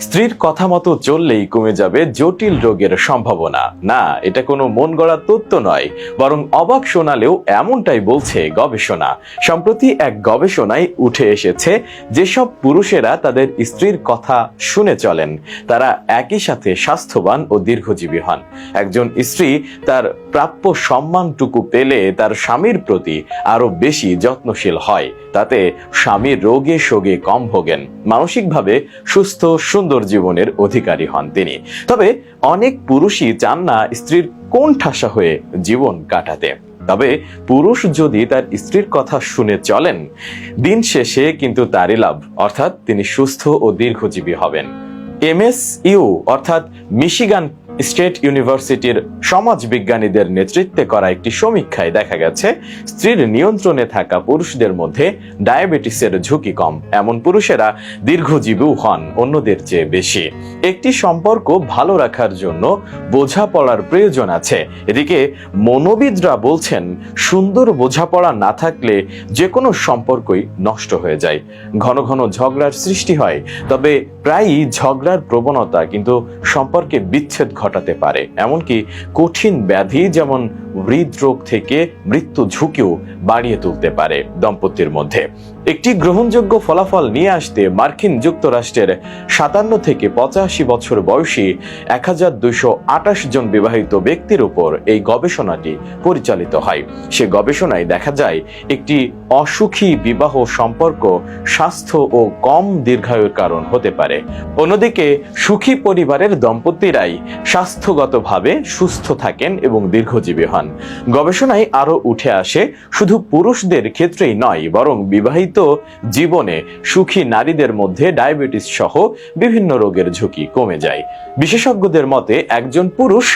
স্ত্রীর কথা মতো চললেই কমে যাবে জটিল রোগের সম্ভাবনা। না, এটা কোনো মন গড়া তথ্য নয়, বরং অবাক শোনালেও এমনটাই বলছে গবেষণা। সম্প্রতি এক গবেষণায় উঠে এসেছে, যেসব পুরুষেরা তাদের স্ত্রীর কথা শুনে চলেন তারা একই সাথে স্বাস্থ্যবান ও দীর্ঘজীবী হন। একজন স্ত্রী তার প্রাপ্য সম্মানটুকু পেলে তার স্বামীর প্রতি আরো বেশি যত্নশীল হয়। তাতে স্বামী রোগে শোগে কম ভোগেন, মানসিকভাবে সুস্থ সুন্দর জীবনের অধিকারী হন তিনি। তবে অনেক পুরুষই চান না স্ত্রীর কোণঠাসা হয়ে জীবন কাটাতে। তবে পুরুষ যদি তার স্ত্রীর কথা শুনে চলেন, দিন শেষে কিন্তু তারই লাভ, অর্থাৎ তিনি সুস্থ ও দীর্ঘজীবী হবেন। MSU অর্থাৎ মিশিগান স্টেট ইউনিভার্সিটির সমাজ বিজ্ঞানীদের নেতৃত্বে করা একটি সমীক্ষায় দেখা গেছে, স্ত্রীর নিয়ন্ত্রণে থাকা পুরুষদের মধ্যে ডায়াবেটিসের ঝুঁকি কম। এমন পুরুষেরা দীর্ঘজীবী হন অন্যদের চেয়ে বেশি। একটি সম্পর্ক ভালো রাখার জন্য বোঝাপড়ার প্রয়োজন আছে। এদিকে মনোবিদরা বলছেন, সুন্দর বোঝাপড়া না থাকলে যে কোনো সম্পর্কই নষ্ট হয়ে যায়। ঘন ঘন ঝগড়ার সৃষ্টি হয়, তবে প্রায়ই ঝগড়ার প্রবণতা কিন্তু সম্পর্কে বিচ্ছেদ ঘটাতে পারে। এমনকি কঠিন ব্যাধি যেমন হৃদরোগ থেকে মৃত্যু ঝুঁকিও বাড়িয়ে তুলতে পারে দম্পতির মধ্যে। একটি গ্রহণযোগ্য ফলাফল নিয়ে আসতে মার্কিন যুক্তরাষ্ট্রের 57 থেকে 85 বছর বয়সী 1228 জন বিবাহিত ব্যক্তির উপর এই গবেষণাটি পরিচালিত হয়। সে গবেষণায় দেখা যায়, একটি অসুখী বিবাহ সম্পর্ক স্বাস্থ্য ও কম দীর্ঘায়ুর কারণ হতে পারে। অন্যদিকে সুখী পরিবারের দম্পতিরাই স্বাস্থ্যগতভাবে সুস্থ থাকেন এবং দীর্ঘজীবী হন। গবেষণায় আরো উঠে আসে, শুধু পুরুষদের ক্ষেত্রেই নয়, বরং বিবাহিত জীবনে সুখী নারীদের মধ্যে ডায়াবেটিস সহ বিভিন্ন রোগের ঝুঁকি কমে যায়। বিশেষজ্ঞদের মতে একজন পুরুষ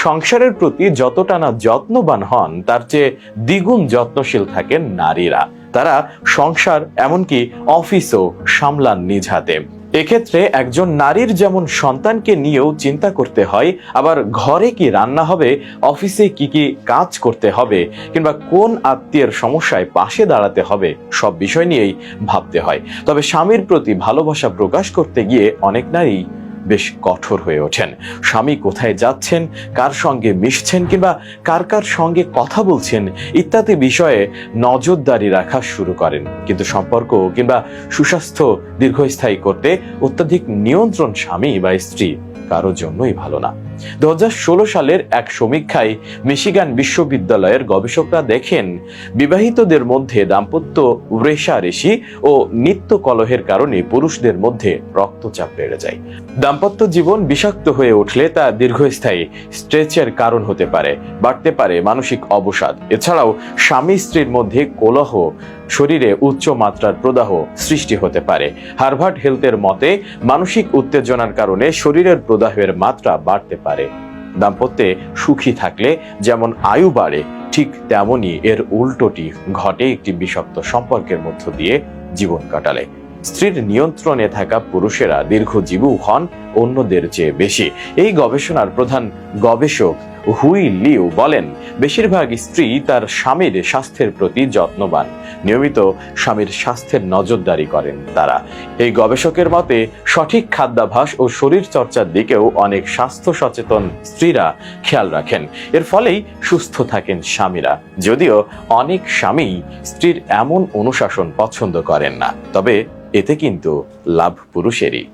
সংসারের প্রতি যতটা না যত্নবান হন, তার চেয়ে দ্বিগুণ যত্নশীল থাকেন নারীরা। তারা সংসার এমনকি অফিসও সামলান নিজ হাতে। এক্ষেত্রে একজন নারীর যেমন সন্তানকে নিয়েও চিন্তা করতে হয়, আবার ঘরে কি রান্না হবে, অফিসে কি কি কাজ করতে হবে, কিংবা কোন আত্মীয়ের সমস্যায় পাশে দাঁড়াতে হবে, সব বিষয় নিয়েই ভাবতে হয়। তবে স্বামীর প্রতি ভালোবাসা প্রকাশ করতে গিয়ে অনেক নারী বেশ কঠোর হয়ে ওঠেন। স্বামী কোথায় যাচ্ছেন, কার সঙ্গে মিশছেন, কিংবা কার কার সঙ্গে কথা বলছেন ইত্যাদি বিষয়ে নজরদারি রাখা শুরু করেন। কিন্তু সম্পর্ক কিংবা সুস্বাস্থ্য দীর্ঘস্থায়ী করতে অত্যাধিক নিয়ন্ত্রণ স্বামী বা স্ত্রী কারোর জন্যই ভালো না। 2016 সালের এক সমীক্ষায় মিশিগান বিশ্ববিদ্যালয়ের গবেষকরা দেখেন, বিবাহিতদের মধ্যে দাম্পত্য রেষারেষি ও নিত্য কলহের কারণে পুরুষদের মধ্যে রক্তচাপ বেড়ে যায়। দাম্পত্য জীবন বিষাক্ত হয়ে উঠলে তা দীর্ঘস্থায়ী স্ট্রেসের কারণ হতে পারে, বাড়তে পারে মানসিক অবসাদ। এছাড়াও স্বামী স্ত্রীর মধ্যে কলহ শরীরে উচ্চ মাত্রার প্রদাহ সৃষ্টি হতে পারে। হার্ভার্ড হেলথের মতে মানসিক উত্তেজনার কারণে শরীরের প্রদাহের মাত্রা বাড়তে পারে। দাম্পত্যে সুখী থাকলে যেমন আয়ু বাড়ে, ঠিক তেমনি এর উল্টোটি ঘটে একটি বিষাক্ত সম্পর্কের মধ্য দিয়ে জীবন কাটালে। স্ত্রীর নিয়ন্ত্রণে থাকা পুরুষেরা দীর্ঘজীবী হন অন্যদের চেয়ে বেশি। এই গবেষণার প্রধান গবেষক হুই লিউ বলেন, বেশিরভাগ স্ত্রী তার স্বামীর স্বাস্থ্যের প্রতি যত্নবান, নিয়মিত স্বামীর স্বাস্থ্যের নজরদারি করেন তারা। এই গবেষকের মতে সঠিক খাদ্যাভ্যাস ও শরীর চর্চার দিকেও অনেক স্বাস্থ্য সচেতন স্ত্রীরা খেয়াল রাখেন। এর ফলেই সুস্থ থাকেন স্বামীরা। যদিও অনেক স্বামী স্ত্রীর এমন অনুশাসন পছন্দ করেন না, তবে এতে কিন্তু লাভ পুরুষেরই।